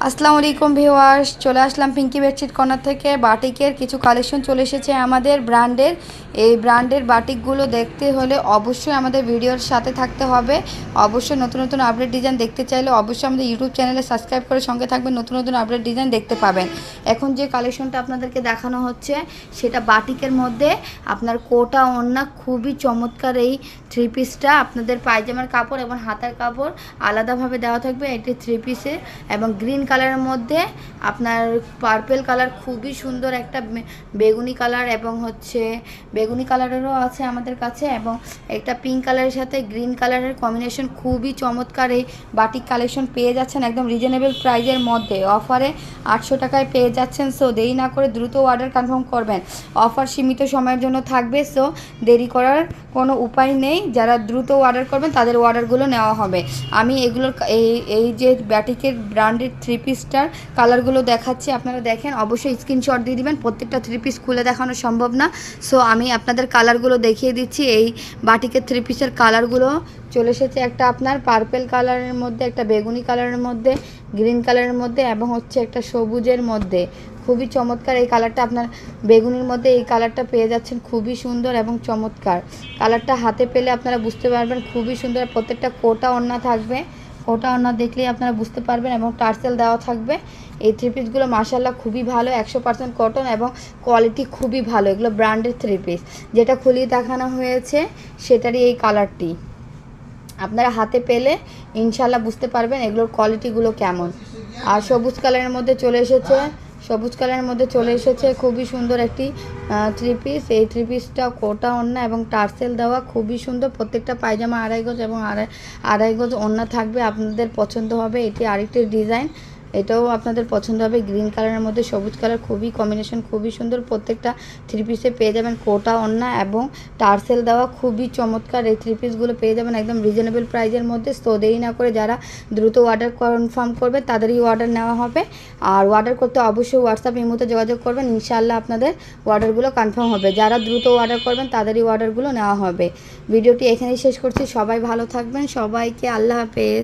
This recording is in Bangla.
আসসালামু আলাইকুম ভিউয়ার্স, চলে আসলাম পিঙ্কি বেডশিট কর্নার থেকে। বাটিকের কিছু কালেকশন চলে এসেছে আমাদের ব্র্যান্ডের। এই ব্র্যান্ডের বাটিকগুলো দেখতে হলে অবশ্যই আমাদের ভিডিওর সাথে থাকতে হবে। অবশ্যই নতুন নতুন আপডেট ডিজাইন দেখতে চাইলে অবশ্যই আমাদের ইউটিউব চ্যানেলে সাবস্ক্রাইব করে সঙ্গে থাকবেন, নতুন নতুন আপডেট ডিজাইন দেখতে পাবেন। এখন যে কালেকশনটা আপনাদেরকে দেখানো হচ্ছে সেটা বাটিকের মধ্যে আপনার কোটা ওড়না, খুবই চমৎকার এই থ্রি পিসটা। আপনাদের পায়জামার কাপড় এবং হাতার কাপড় আলাদাভাবে দেওয়া থাকবে এটি থ্রি পিসে, এবং গ্রিন কালারের মধ্যে আপনার পার্পেল কালার, খুবই সুন্দর একটা বেগুনি কালার, এবং হচ্ছে বেগুনি কালারেরও আছে আমাদের কাছে, এবং একটা পিঙ্ক কালারের সাথে গ্রিন কালারের কম্বিনেশন, খুবই চমৎকার এই বাটিক কালেকশন পেয়ে যাচ্ছেন একদম রিজনেবল প্রাইজের মধ্যে। অফারে 800 টাকায় পেয়ে যাচ্ছেন। সো দেরি না করে দ্রুত অর্ডার কনফার্ম করবেন। অফার সীমিত সময়ের জন্য থাকবে, সো দেরি করার কোনো উপায় নেই। যারা দ্রুত অর্ডার করবেন তাদের অর্ডারগুলো নেওয়া হবে। আমি এগুলোর এই যে বাটিকের ব্র্যান্ডের থ্রি পিসটার কালারগুলো দেখাচ্ছি, আপনারা দেখেন। অবশ্যই স্ক্রিনশট দিয়ে দিবেন, প্রত্যেকটা থ্রি পিস খুলে দেখানো সম্ভব না। সো আমি আপনাদের কালারগুলো দেখিয়ে দিচ্ছি। এই বাটিকের থ্রি পিসের কালারগুলো চলে এসেছে একটা আপনার পার্পেল কালারের মধ্যে, একটা বেগুনি কালারের মধ্যে, গ্রিন কালারের মধ্যে, এবং হচ্ছে একটা সবুজের মধ্যে। খুবই চমৎকার এই কালারটা, আপনার বেগুনির মধ্যে এই কালারটা পেয়ে যাচ্ছেন, খুবই সুন্দর এবং চমৎকার। কালারটা হাতে পেলে আপনারা বুঝতে পারবেন, খুবই সুন্দর। প্রত্যেকটা কোটা ওড়না থাকবে, কোটা ওড়না দেখলেই আপনারা বুঝতে পারবেন, এবং টার্সেল দেওয়া থাকবে। এই থ্রি পিসগুলো মাশাআল্লাহ খুবই ভালো, 100% কটন, এবং কোয়ালিটি খুবই ভালো। এগুলো ব্র্যান্ডেড থ্রি পিস, যেটা খুলিয়ে দেখানো হয়েছে সেটারই এই কালারটি। আপনারা হাতে পেলে ইনশাআল্লাহ বুঝতে পারবেন এগুলোর কোয়ালিটিগুলো কেমন। আর সবুজ কালারের মধ্যে চলে এসেছে, সবুজ কালারের মধ্যে চলে এসেছে খুবই সুন্দর একটি থ্রি পিস। এই থ্রি পিসটা কোটা ওড়না এবং টার্সেল দেওয়া, খুবই সুন্দর। প্রত্যেকটা পায়জামা আড়াই গজ এবং আড়াই গজ ওড়না থাকবে, আপনাদের পছন্দ হবে। এটি আরেকটি ডিজাইন, এটাও আপনাদের পছন্দ হবে। গ্রিন কালারের মধ্যে সবুজ কালার, খুবই কম্বিনেশন, খুবই সুন্দর। প্রত্যেকটা থ্রি পিসে পেয়ে যাবেন কোটা ওড়না এবং টার্সেল দেওয়া, খুবই চমৎকার। এই থ্রি পিসগুলো পেয়ে যাবেন একদম রিজনেবল প্রাইজের মধ্যে। তো দেরি না করে যারা দ্রুত অর্ডার কনফার্ম করবে তাদেরই অর্ডার নেওয়া হবে। আর অর্ডার করতে অবশ্যই হোয়াটসঅ্যাপ ইমোতে যোগাযোগ করবেন, ইনশাআল্লাহ আপনাদের অর্ডারগুলো কনফার্ম হবে। যারা দ্রুত অর্ডার করবেন তাদেরই অর্ডারগুলো নেওয়া হবে। ভিডিওটি এখানেই শেষ করছি। সবাই ভালো থাকবেন, সবাইকে আল্লাহ হাফেজ।